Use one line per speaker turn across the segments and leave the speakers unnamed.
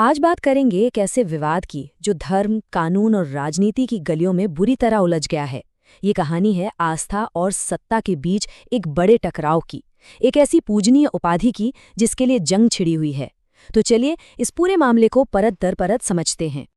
आज बात करेंगे एक ऐसे विवाद की जो धर्म, कानून और राजनीति की गलियों में बुरी तरह उलझ गया है। ये कहानी है आस्था और सत्ता के बीच एक बड़े टकराव की, एक ऐसी पूजनीय उपाधि की जिसके लिए जंग छिड़ी हुई है। तो चलिए इस पूरे मामले को परत दर परत समझते हैं।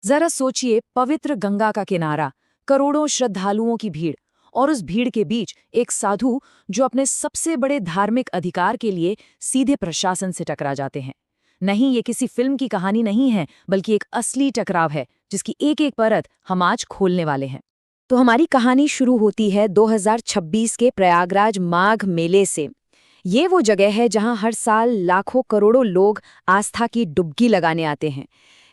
जरा सोचिए, पवित्र गंगा का किनारा, करोड़ों श्रद्धालुओं की भीड़, और उस भीड़ के बीच एक साधु जो अपने सबसे बड़े धार्मिक अधिकार के लिए सीधे प्रशासन से टकरा जाते हैं। नहीं, ये किसी फिल्म की कहानी नहीं है, बल्कि एक असली टकराव है जिसकी एक एक परत हम आज खोलने वाले हैं। तो हमारी कहानी शुरू होती है 2026 के प्रयागराज माघ मेले से। ये वो जगह है जहां हर साल लाखों करोड़ों लोग आस्था की डुबकी लगाने आते हैं।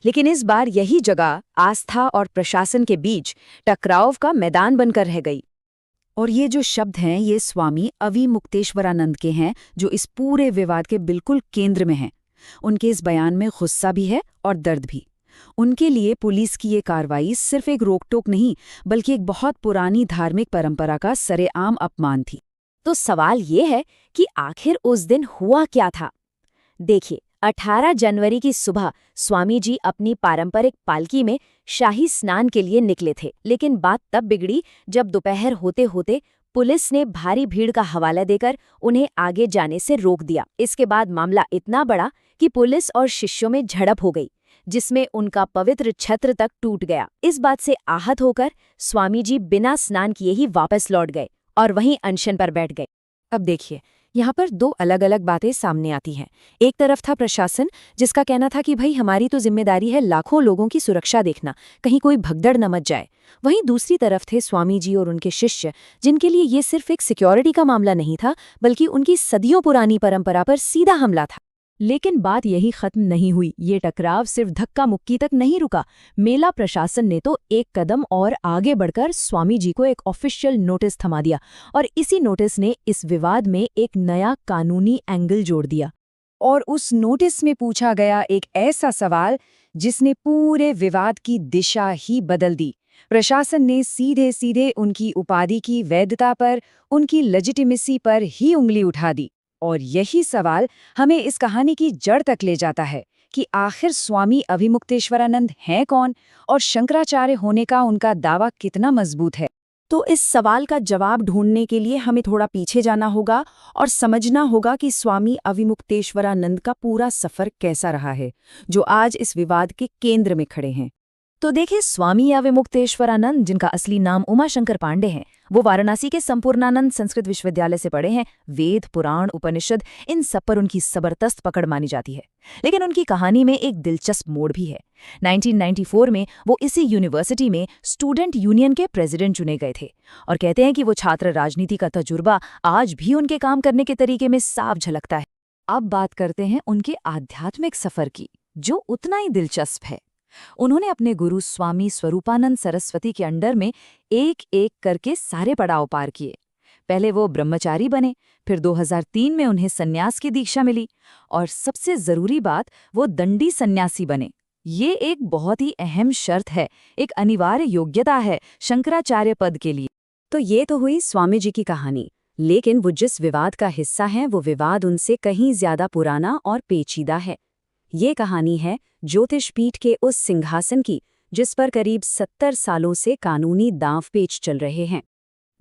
लेकिन इस बार यही जगह आस्था और प्रशासन के बीच टकराव का मैदान बनकर रह गई। और ये जो शब्द हैं, ये स्वामी अविमुक्तेश्वरानंद के हैं, जो इस पूरे विवाद के बिल्कुल केंद्र में हैं। उनके इस बयान में गुस्सा भी है और दर्द भी। उनके लिए पुलिस की ये कार्रवाई सिर्फ एक रोकटोक नहीं, बल्कि एक बहुत पुरानी धार्मिक परंपरा का सरेआम अपमान थी। तो सवाल ये है कि आखिर उस दिन हुआ क्या था? देखिए, 18 जनवरी की सुबह स्वामी जी अपनी पारंपरिक पालकी में शाही स्नान के लिए निकले थे। लेकिन बात तब बिगड़ी जब दोपहर होते होते पुलिस ने भारी भीड़ का हवाला देकर उन्हें आगे जाने से रोक दिया। इसके बाद मामला इतना बड़ा कि पुलिस और शिष्यों में झड़प हो गई, जिसमें उनका पवित्र छत्र तक टूट गया। इस बात से आहत होकर स्वामी जी बिना स्नान किए ही वापस लौट गए और वहीं अनशन पर बैठ गए। अब देखिए, यहाँ पर दो अलग अलग बातें सामने आती हैं। एक तरफ था प्रशासन, जिसका कहना था कि भाई हमारी तो जिम्मेदारी है लाखों लोगों की सुरक्षा देखना, कहीं कोई भगदड़ न मच जाए। वहीं दूसरी तरफ थे स्वामी जी और उनके शिष्य, जिनके लिए ये सिर्फ एक सिक्योरिटी का मामला नहीं था, बल्कि उनकी सदियों पुरानी परंपरा पर सीधा हमला था। लेकिन बात यही खत्म नहीं हुई। ये टकराव सिर्फ धक्का मुक्की तक नहीं रुका। मेला प्रशासन ने तो एक कदम और आगे बढ़कर स्वामी जी को एक ऑफिशियल नोटिस थमा दिया, और इसी नोटिस ने इस विवाद में एक नया कानूनी एंगल जोड़ दिया। और उस नोटिस में पूछा गया एक ऐसा सवाल जिसने पूरे विवाद की दिशा ही बदल दी। प्रशासन ने सीधे सीधे उनकी उपाधि की वैधता पर, उनकी लेजिटिमेसी पर ही उंगली उठा दी। और यही सवाल हमें इस कहानी की जड़ तक ले जाता है कि आखिर स्वामी अविमुक्तेश्वरानंद हैं कौन, और शंकराचार्य होने का उनका दावा कितना मजबूत है। तो इस सवाल का जवाब ढूंढने के लिए हमें थोड़ा पीछे जाना होगा और समझना होगा कि स्वामी अविमुक्तेश्वरानंद का पूरा सफर कैसा रहा है, जो आज इस विवाद के केंद्र में खड़े हैं। तो देखिए, स्वामी अविमुक्तेश्वरानंद, जिनका असली नाम उमाशंकर पांडे है, वो वाराणसी के संपूर्णानंद संस्कृत विश्वविद्यालय से पढ़े हैं। वेद, पुराण, उपनिषद, इन सब पर उनकी जबरदस्त पकड़ मानी जाती है। लेकिन उनकी कहानी में एक दिलचस्प मोड़ भी है। 1994 में वो इसी यूनिवर्सिटी में स्टूडेंट यूनियन के प्रेसिडेंट चुने गए थे, और कहते हैं कि वो छात्र राजनीति का तजुर्बा आज भी उनके काम करने के तरीके में साफ झलकता है। अब बात करते हैं उनके आध्यात्मिक सफर की, जो उतना ही दिलचस्प है। उन्होंने अपने गुरु स्वामी स्वरूपानंद सरस्वती के अंडर में एक एक करके सारे पड़ाव पार किए। पहले वो ब्रह्मचारी बने, फिर 2003 में उन्हें सन्यास की दीक्षा मिली, और सबसे जरूरी बात, वो दंडी सन्यासी बने। ये एक बहुत ही अहम शर्त है, एक अनिवार्य योग्यता है शंकराचार्य पद के लिए। तो ये तो हुई स्वामी जी की कहानी, लेकिन वो जिस विवाद का हिस्सा है, वो विवाद उनसे कहीं ज्यादा पुराना और पेचीदा है। ये कहानी है ज्योतिषपीठ के उस सिंहासन की, जिस पर करीब 70 सालों से कानूनी दांव-पेच चल रहे हैं।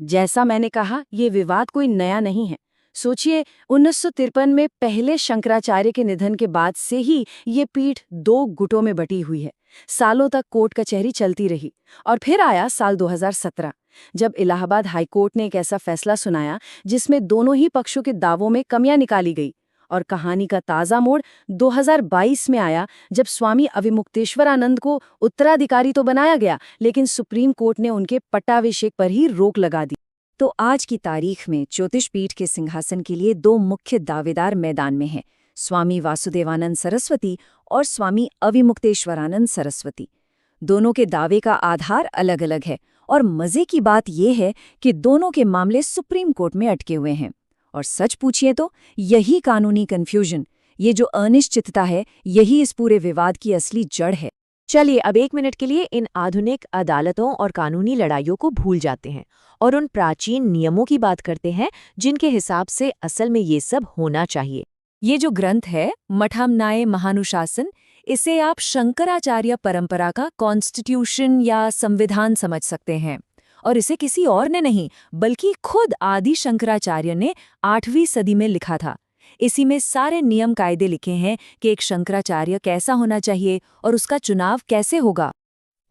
जैसा मैंने कहा, ये विवाद कोई नया नहीं है। सोचिए, 1953 में पहले शंकराचार्य के निधन के बाद से ही ये पीठ दो गुटों में बटी हुई है। सालों तक कोर्ट कचहरी चलती रही, और फिर आया साल 2017, जब इलाहाबाद हाईकोर्ट ने एक ऐसा फैसला सुनाया जिसमें दोनों ही पक्षों के दावों में कमियां निकाली गई। और कहानी का ताज़ा मोड़ 2022 में आया, जब स्वामी अविमुक्तेश्वरानंद को उत्तराधिकारी तो बनाया गया, लेकिन सुप्रीम कोर्ट ने उनके पट्टाभिषेक पर ही रोक लगा दी। तो आज की तारीख में ज्योतिषपीठ के सिंहासन के लिए दो मुख्य दावेदार मैदान में हैं, स्वामी वासुदेवानंद सरस्वती और स्वामी अविमुक्तेश्वरानंद सरस्वती। दोनों के दावे का आधार अलग अलग है, और मजे की बात यह है कि दोनों के मामले सुप्रीम कोर्ट में अटके हुए हैं। और सच पूछिए तो यही कानूनी कन्फ्यूजन, ये जो अनिश्चितता है, यही इस पूरे विवाद की असली जड़ है। चलिए अब एक मिनट के लिए इन आधुनिक अदालतों और कानूनी लड़ाइयों को भूल जाते हैं और उन प्राचीन नियमों की बात करते हैं जिनके हिसाब से असल में ये सब होना चाहिए। ये जो ग्रंथ है मठामनाय महानुशासन, इसे आप शंकराचार्य परंपरा का कॉन्स्टिट्यूशन या संविधान समझ सकते हैं। और इसे किसी और ने नहीं, बल्कि खुद आदि शंकराचार्य ने 8वीं सदी में लिखा था। इसी में सारे नियम कायदे लिखे हैं कि एक शंकराचार्य कैसा होना चाहिए और उसका चुनाव कैसे होगा।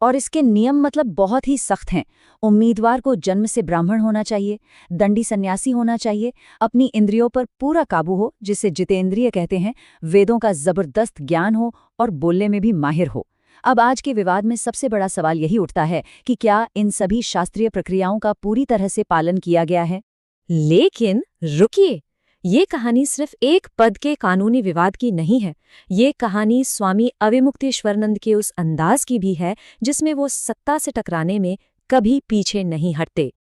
और इसके नियम मतलब बहुत ही सख्त हैं। उम्मीदवार को जन्म से ब्राह्मण होना चाहिए, दंडी सन्यासी होना चाहिए, अपनी इंद्रियों पर पूरा काबू हो जिसे जितेंद्रिय कहते हैं, वेदों का जबरदस्त ज्ञान हो और बोलने में भी माहिर हो। अब आज के विवाद में सबसे बड़ा सवाल यही उठता है कि क्या इन सभी शास्त्रीय प्रक्रियाओं का पूरी तरह से पालन किया गया है?
लेकिन रुकिए, ये कहानी सिर्फ एक पद के कानूनी विवाद की नहीं है। ये कहानी स्वामी अविमुक्तेश्वरानंद के उस अंदाज की भी है जिसमें वो सत्ता से टकराने में कभी पीछे नहीं हटते।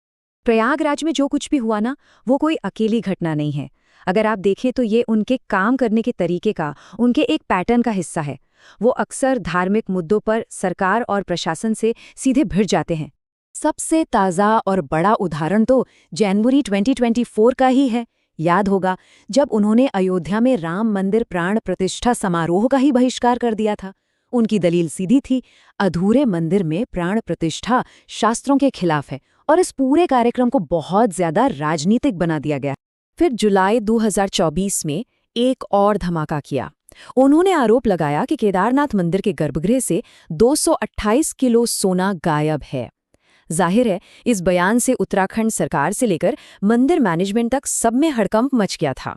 प्रयागराज में जो कुछ भी हुआ ना, वो कोई अकेली घटना नहीं है। अगर आप देखें तो ये उनके काम करने के तरीके का, उनके एक पैटर्न का हिस्सा है। वो अक्सर धार्मिक मुद्दों पर सरकार और प्रशासन से सीधे भिड़ जाते हैं। सबसे ताज़ा और बड़ा उदाहरण तो जनवरी 2024 का ही है। याद होगा जब उन्होंने अयोध्या में राम मंदिर प्राण प्रतिष्ठा समारोह का ही बहिष्कार कर दिया था। उनकी दलील सीधी थी, अधूरे मंदिर में प्राण प्रतिष्ठा शास्त्रों के खिलाफ है, और इस पूरे कार्यक्रम को बहुत ज्यादा राजनीतिक बना दिया गया। फिर जुलाई 2024 में एक और धमाका किया। उन्होंने आरोप लगाया कि केदारनाथ मंदिर के गर्भगृह से 228 किलो सोना गायब है। जाहिर है, इस बयान से उत्तराखंड सरकार से लेकर मंदिर मैनेजमेंट तक सब में हड़कंप मच गया था।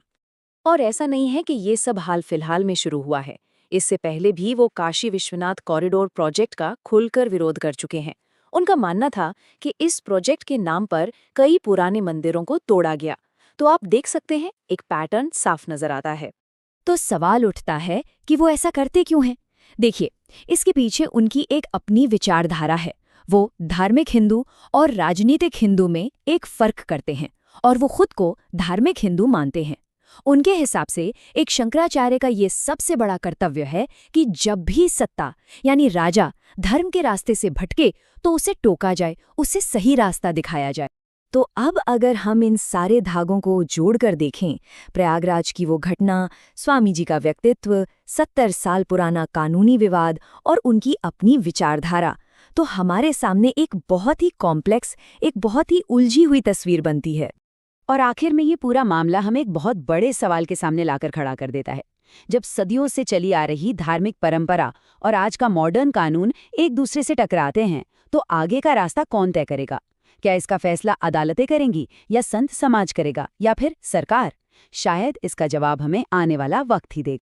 और ऐसा नहीं है कि ये सब हाल फिलहाल में शुरू हुआ है। इससे पहले भी वो काशी विश्वनाथ कॉरिडोर प्रोजेक्ट का खुलकर विरोध कर चुके हैं। उनका मानना था कि इस प्रोजेक्ट के नाम पर कई पुराने मंदिरों को तोड़ा गया। तो आप देख सकते हैं, एक पैटर्न साफ नजर आता है। तो सवाल उठता है कि वो ऐसा करते क्यों हैं? देखिए, इसके पीछे उनकी एक अपनी विचारधारा है। वो धार्मिक हिंदू और राजनीतिक हिंदू में एक फर्क करते हैं, और वो खुद को धार्मिक हिंदू मानते हैं। उनके हिसाब से एक शंकराचार्य का ये सबसे बड़ा कर्तव्य है कि जब भी सत्ता यानी राजा धर्म के रास्ते से भटके तो उसे टोका जाए, उसे सही रास्ता दिखाया जाए। तो अब अगर हम इन सारे धागों को जोड़कर देखें, प्रयागराज की वो घटना, स्वामी जी का व्यक्तित्व, 70 साल पुराना कानूनी विवाद और उनकी अपनी विचारधारा, तो हमारे सामने एक बहुत ही कॉम्प्लेक्स, एक बहुत ही उलझी हुई तस्वीर बनती है।
और आखिर में ये पूरा मामला हमें एक बहुत बड़े सवाल के सामने लाकर खड़ा कर देता है। जब सदियों से चली आ रही धार्मिक परंपरा और आज का मॉडर्न कानून एक दूसरे से टकराते हैं, तो आगे का रास्ता कौन तय करेगा? क्या इसका फैसला अदालतें करेंगी, या संत समाज करेगा, या फिर सरकार? शायद इसका जवाब हमें आने वाला वक्त ही देगा।